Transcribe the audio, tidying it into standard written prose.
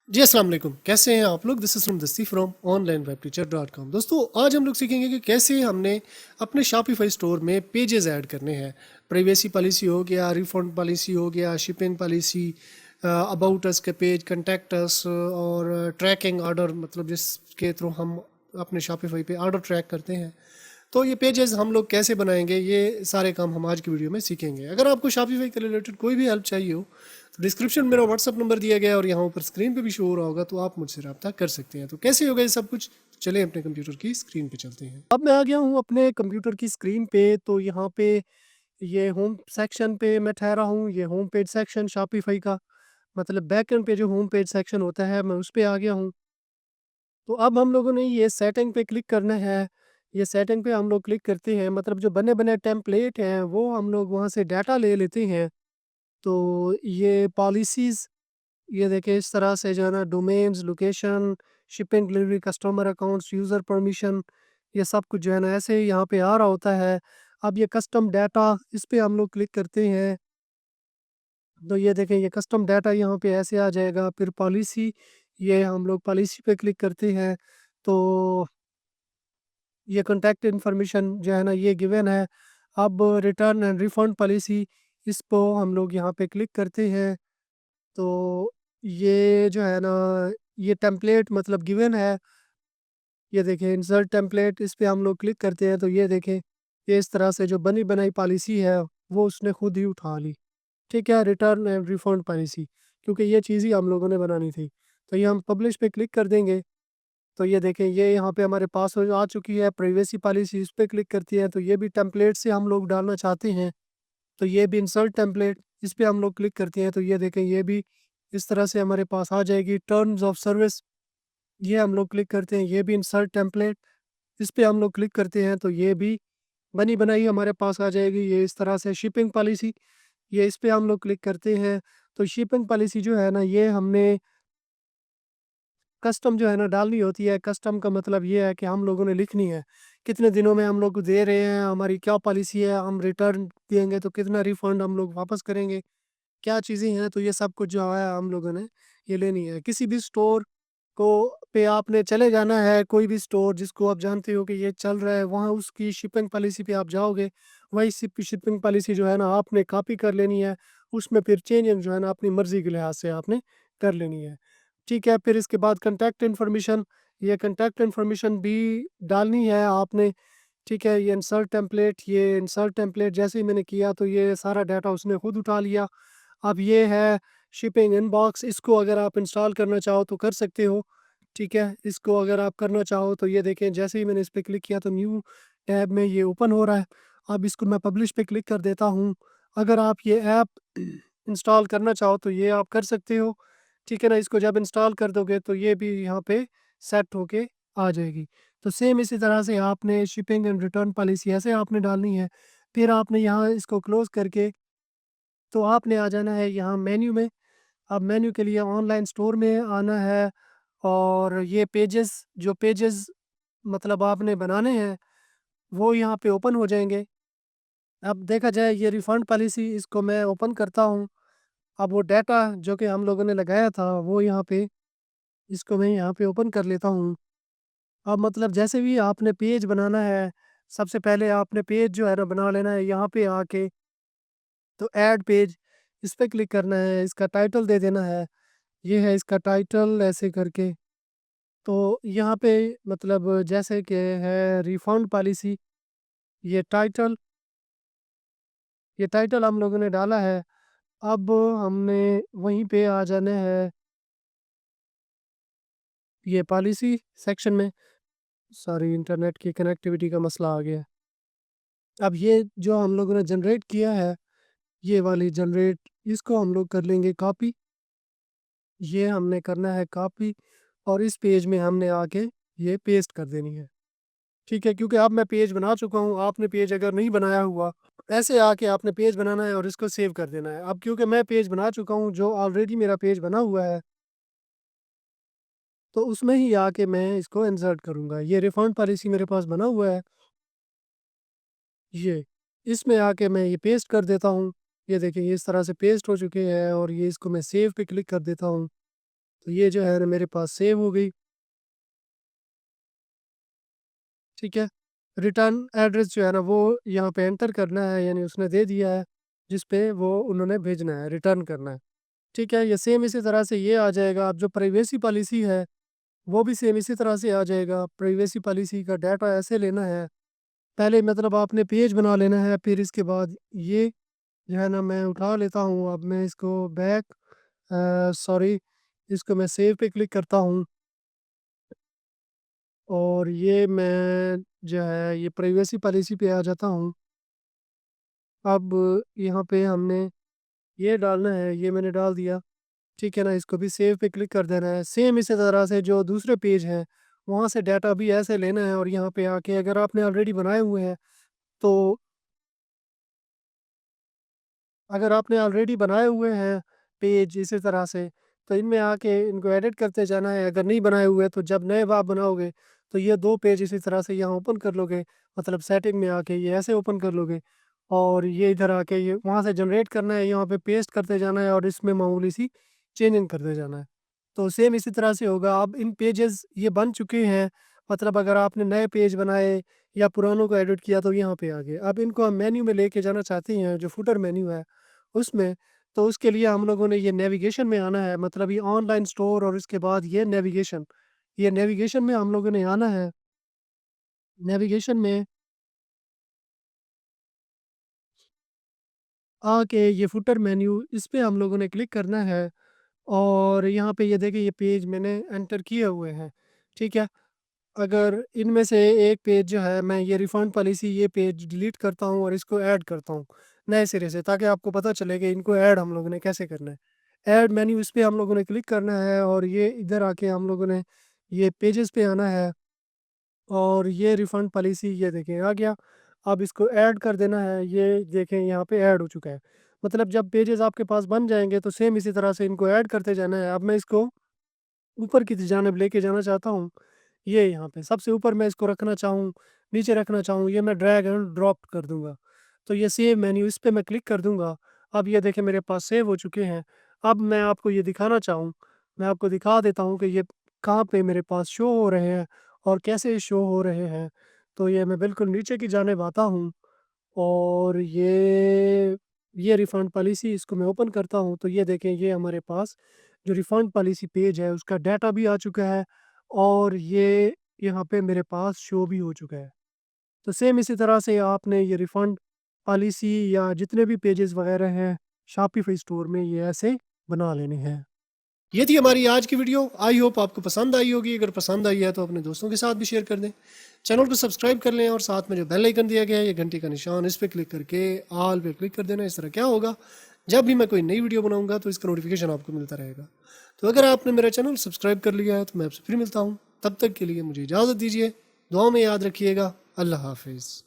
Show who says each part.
Speaker 1: जी अस्सलाम वालेकुम, कैसे हैं आप लोग? दिस इज़ फ्रॉम दस्ती फ्रॉम onlineWebTeacher.com। दोस्तों आज हम लोग सीखेंगे कि कैसे हमने अपने शॉपिफाई स्टोर में पेजेस ऐड करने हैं। प्राइवेसी पॉलिसी हो गया, रिफंड पॉलिसी हो गया, शिपिंग पॉलिसी, अबाउट अस के पेज, कंटेक्ट अस और ट्रैकिंग ऑर्डर, मतलब जिसके थ्रू हम अपने शॉपिफाई पे ऑर्डर ट्रैक करते हैं। तो ये पेजेस हम लोग कैसे बनाएंगे, ये सारे काम हम आज की वीडियो में सीखेंगे। अगर आपको शॉपिफाई के रिलेटेड कोई भी हेल्प चाहिए हो तो डिस्क्रिप्शन में मेरा व्हाट्सअप नंबर दिया गया है और यहाँ ऊपर स्क्रीन पे भी शो हो रहा होगा, तो आप मुझसे रब्ता कर सकते हैं। तो कैसे होगा ये सब कुछ, चलें अपने कंप्यूटर की स्क्रीन पे चलते हैं। अब मैं आ गया हूँ अपने कंप्यूटर की स्क्रीन पे। तो यहाँ पे ये होम सेक्शन पे मैं ठहरा हूँ। ये होम पेज सेक्शन शॉपिफाई का, मतलब बैकएंड पे जो होम पेज सेक्शन होता है, मैं उस पे आ गया हूँ। तो अब हम लोगों ने ये सेटिंग पे क्लिक करना है। ये सेटिंग पे हम लोग क्लिक करते हैं, मतलब जो बने-बनाए टेम्पलेट हैं वो हम लोग वहाँ से डाटा ले लेते हैं। तो ये पॉलिसीज़, ये देखिए इस तरह से जो है ना, domains, location, shipping, delivery, customer accounts, user permission, ये सब कुछ जो है ना ऐसे ही यहाँ पे आ रहा होता है। अब ये कस्टम डाटा, इस पे हम लोग क्लिक करते हैं। तो ये देखें, ये कस्टम डाटा यहाँ पे ऐसे आ जाएगा। फिर पॉलिसी, ये हम लोग पॉलिसी पे क्लिक करते हैं। तो ये कॉन्टैक्ट इन्फॉर्मेशन जो है ना ये गिवन है। अब रिटर्न एंड रिफंड पॉलिसी, इसको हम लोग यहाँ पे क्लिक करते हैं। तो ये जो है ना, ये टेम्पलेट मतलब गिवन है। ये देखें इंसर्ट टेम्पलेट, इस पे हम लोग क्लिक करते हैं। तो ये देखें, ये इस तरह से जो बनी बनाई पॉलिसी है वो उसने खुद ही उठा ली। ठीक है, रिटर्न एंड रिफंड पॉलिसी, क्योंकि ये चीज़ ही हम लोगों ने बनानी थी। तो ये हम पब्लिश पे क्लिक कर देंगे। तो ये देखें, ये यहाँ पे हमारे पास हो आ चुकी है प्राइवेसी पॉलिसी, इस पे क्लिक करती है। तो ये भी टेम्पलेट से हम लोग डालना चाहते हैं। तो ये भी इंसर्ट टेम्पलेट, इस पे हम लोग क्लिक करते हैं। तो ये देखें, ये भी इस तरह से हमारे पास आ जाएगी। टर्म्स ऑफ सर्विस, ये हम लोग क्लिक करते हैं। ये भी इंसर्ट टेम्पलेट, इस पे हम लोग क्लिक करते हैं। तो ये भी बनी बनाई हमारे पास आ जाएगी। ये इस तरह से शिपिंग पॉलिसी, ये इस पे हम लोग क्लिक करते हैं। तो शिपिंग पॉलिसी जो है ना, ये हमने कस्टम जो है ना डालनी होती है। कस्टम का मतलब ये है कि हम लोगों ने लिखनी है कितने दिनों में हम लोग को दे रहे हैं, हमारी क्या पॉलिसी है, हम रिटर्न देंगे तो कितना रिफंड हम लोग वापस करेंगे, क्या चीज़ें हैं। तो ये सब कुछ जो है हम लोगों ने ये लेनी है। किसी भी स्टोर को पे आपने चले जाना है, कोई भी स्टोर जिसको आप जानते हो कि ये चल रहा है, वहाँ उसकी शिपिंग पॉलिसी पे आप जाओगे। वही शिपिंग पॉलिसी जो है ना आपने कॉपी कर लेनी है। उसमें फिर चेंजिंग जो है ना अपनी मर्ज़ी के लिहाज से आपने कर लेनी है। ठीक है, फिर इसके बाद कॉन्टैक्ट इन्फॉर्मेशन, ये कॉन्टैक्ट इन्फॉर्मेशन भी डालनी है आपने। ठीक है, ये इंसर्ट टेम्पलेट जैसे ही मैंने किया तो ये सारा डाटा उसने खुद उठा लिया। अब ये है शिपिंग इनबॉक्स, इसको अगर आप इंस्टॉल करना चाहो तो कर सकते हो। ठीक है, इसको अगर आप करना चाहो तो ये देखें, जैसे ही मैंने इस पे क्लिक किया तो न्यू टैब में ये ओपन हो रहा है। अब इसको मैं पब्लिश पे क्लिक कर देता हूँ। अगर आप ये ऐप इंस्टॉल करना चाहो तो ये आप कर सकते हो। ठीक है ना, इसको जब इंस्टॉल कर दोगे तो ये भी यहाँ पे सेट होके आ जाएगी। तो सेम इसी तरह से आपने शिपिंग एंड रिटर्न पॉलिसी ऐसे आपने डालनी है। फिर आपने यहाँ इसको क्लोज़ करके तो आपने आ जाना है यहाँ मेन्यू में। अब मेन्यू के लिए ऑनलाइन स्टोर में आना है और ये पेजेस मतलब आपने बनाने हैं वो यहाँ पे ओपन हो जाएँगे। अब देखा जाए ये रिफंड पॉलिसी, इसको मैं ओपन करता हूँ। अब वो डाटा जो कि हम लोगों ने लगाया था वो यहाँ पे, इसको मैं यहाँ पे ओपन कर लेता हूँ। अब मतलब जैसे भी आपने पेज बनाना है, सबसे पहले आपने पेज जो है ना बना लेना है। यहाँ पे आके तो ऐड पेज, इस पे क्लिक करना है, इसका टाइटल दे देना है। ये है इसका टाइटल ऐसे करके। तो यहाँ पे मतलब जैसे कि है रिफंड पॉलिसी, ये टाइटल ये टाइटल हम लोगों ने डाला है। अब हमने वहीं पे आ जाना है ये पॉलिसी सेक्शन में। सॉरी, इंटरनेट की कनेक्टिविटी का मसला आ गया। अब ये जो हम लोगों ने जनरेट किया है, ये वाली जनरेट, इसको हम लोग कर लेंगे कॉपी। ये हमने करना है कॉपी और इस पेज में हमने आके ये पेस्ट कर देनी है। ठीक है, क्योंकि अब मैं पेज बना चुका हूँ, आपने पेज अगर नहीं बनाया हुआ, ऐसे आके आपने पेज बनाना है और इसको सेव कर देना है। अब क्योंकि मैं पेज बना चुका हूँ, जो ऑलरेडी मेरा पेज बना हुआ है, तो उसमें ही आके मैं इसको इंसर्ट करूँगा। ये रिफंड पॉलिसी मेरे पास बना हुआ है, ये इसमें आके मैं ये पेस्ट कर देता हूँ। ये देखिए, ये इस तरह से पेस्ट हो चुके हैं और ये इसको मैं सेव पे क्लिक कर देता हूँ। तो ये जो है ना मेरे पास सेव हो गई। ठीक है। रिटर्न एड्रेस जो है ना वो यहाँ पे एंटर करना है, यानी उसने दे दिया है जिस पे वो उन्होंने भेजना है, रिटर्न करना है। ठीक है, ये सेम इसी तरह से ये आ जाएगा। अब जो प्राइवेसी पॉलिसी है वो भी सेम इसी तरह से आ जाएगा। प्राइवेसी पॉलिसी का डाटा ऐसे लेना है, पहले मतलब आपने पेज बना लेना है, फिर इसके बाद ये जो है ना मैं उठा लेता हूँ। अब मैं इसको बैक सॉरी इसको मैं सेव पे क्लिक करता हूँ और ये मैं जो है ये प्राइवेसी पॉलिसी पे आ जाता हूँ। अब यहाँ पे हमने ये डालना है, ये मैंने डाल दिया। ठीक है ना, इसको भी सेव पे क्लिक कर देना है। सेम इसी तरह से जो दूसरे पेज हैं वहाँ से डाटा भी ऐसे लेना है, और यहाँ पे आके अगर आपने ऑलरेडी बनाए हुए हैं तो अगर आपने ऑलरेडी बनाए हुए हैं पेज इसी तरह से, तो इनमें आके इनको एडिट करते जाना है। अगर नहीं बनाए हुए तो जब नए आप बनाओगे तो ये 2 पेज इसी तरह से यहाँ ओपन कर लोगे, मतलब सेटिंग में आके ये ऐसे ओपन कर लोगे, और ये इधर आके ये वहाँ से जनरेट करना है, यहाँ पे पेस्ट करते जाना है और इसमें मामूली सी चेंजिंग करते जाना है। तो सेम इसी तरह से होगा। अब इन पेजेस ये बन चुके हैं, मतलब अगर आपने नए पेज बनाए या पुरानों को एडिट किया तो यहाँ पे आ गए। अब इनको हम मेन्यू में लेके जाना चाहते हैं, जो फुटर मेन्यू है उसमें, तो उसके लिए हम लोगों ने ये नेविगेशन में आना है, मतलब ये ऑनलाइन स्टोर और इसके बाद ये नेविगेशन में हम लोगों ने आना है। नेविगेशन में आके ये फुटर मेन्यू इस पे हम लोगों ने क्लिक करना है, और यहाँ पे ये देखिए ये पेज मैंने एंटर किए हुए हैं। ठीक है। अगर इनमें से एक पेज जो है मैं ये रिफंड पॉलिसी ये पेज डिलीट करता हूँ और इसको ऐड करता हूँ नए सिरे से, ताकि आपको पता चले कि इनको ऐड हम लोगों ने कैसे करना है। ऐड मेन्यू इस पे हम लोगों ने क्लिक करना है, और ये इधर आके हम लोगों ने ये पेजेस पे आना है, और ये रिफंड पॉलिसी ये देखें आ गया। अब इसको ऐड कर देना है, ये देखें यहाँ पे ऐड हो चुका है। मतलब जब पेजेस आपके पास बन जाएंगे तो सेम इसी तरह से इनको ऐड करते जाना है। अब मैं इसको ऊपर की जानिब लेके जाना चाहता हूँ। ये यहाँ पे सबसे ऊपर मैं इसको रखना चाहूँ, नीचे रखना चाहूँ, ये मैं ड्रैग एंड ड्रॉप कर दूँगा। तो ये सेव मेन्यू इस पे मैं क्लिक कर दूँगा। अब ये देखें मेरे पास सेव हो चुके हैं। अब मैं आपको ये दिखाना चाहूँ, मैं आपको दिखा देता हूँ कि ये कहाँ पे मेरे पास शो हो रहे हैं और कैसे शो हो रहे हैं। तो ये मैं बिल्कुल नीचे की जानिब आता हूँ, और ये रिफ़ंड पॉलिसी इसको मैं ओपन करता हूँ, तो ये देखें ये हमारे पास जो रिफ़ंड पॉलिसी पेज है उसका डाटा भी आ चुका है, और ये यहाँ पे मेरे पास शो भी हो चुका है। तो सेम इसी तरह से आपने ये रिफ़ंड पॉलिसी या जितने भी पेजेस वगैरह हैं शॉपिफ़ाई स्टोर में ये ऐसे बना लेने हैं। ये थी हमारी आज की वीडियो। आई होप आपको पसंद आई होगी। अगर पसंद आई है तो अपने दोस्तों के साथ भी शेयर कर दें। चैनल को सब्सक्राइब कर लें, और साथ में जो बेल आइकन दिया गया है ये घंटी का निशान, इस पर क्लिक करके ऑल पे क्लिक कर देना। इस तरह क्या होगा, जब भी मैं कोई नई वीडियो बनाऊंगा तो इसका नोटिफिकेशन आपको मिलता रहेगा। तो अगर आपने मेरा चैनल सब्सक्राइब कर लिया है तो मैं आपसे फिर मिलता हूँ। तब तक के लिए मुझे इजाज़त दीजिए। दुआ में याद रखिएगा। अल्लाह हाफिज़।